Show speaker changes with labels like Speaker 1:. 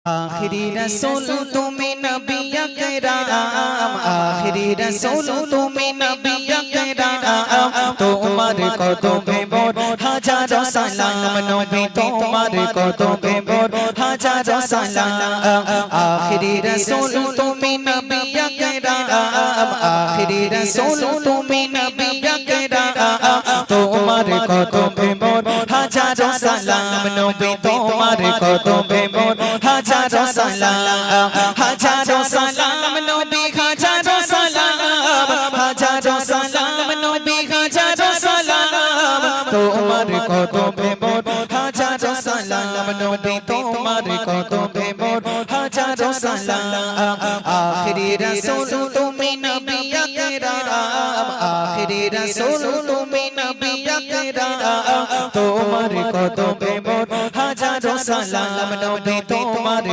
Speaker 1: आखिरी रसूल तुम्हें नबी अकराम, आखिरी रसूल तुम्हें नबी अकराम, তোমার কদমে মোর হাজারো সালাম নবী, তোমার কদমে মোর হাজারো সালাম। আখেরি রাসূল তুমি নবী আকরাম, আখেরি রাসূল তুমি নবী আকরাম, তোমার কদমে মোর হাজারো সালাম নবী, তোমার কদমে মোর হাজারো সালাম, হাজারো সালাম নবী, হাজারো সালাম, হাজারো সালাম নবী, হাজারো সালাম, তোমার কদমে মোর হাজারো সালাম নবী, তোমার কদমে মোর হাজারো সালাম। আখেরি রাসূল তুমি নবী আকরাম, আখেরি রাসূল তুমি নবী আকরাম, তোমার কদমে মোর হাজারো সালাম নবী, তোমার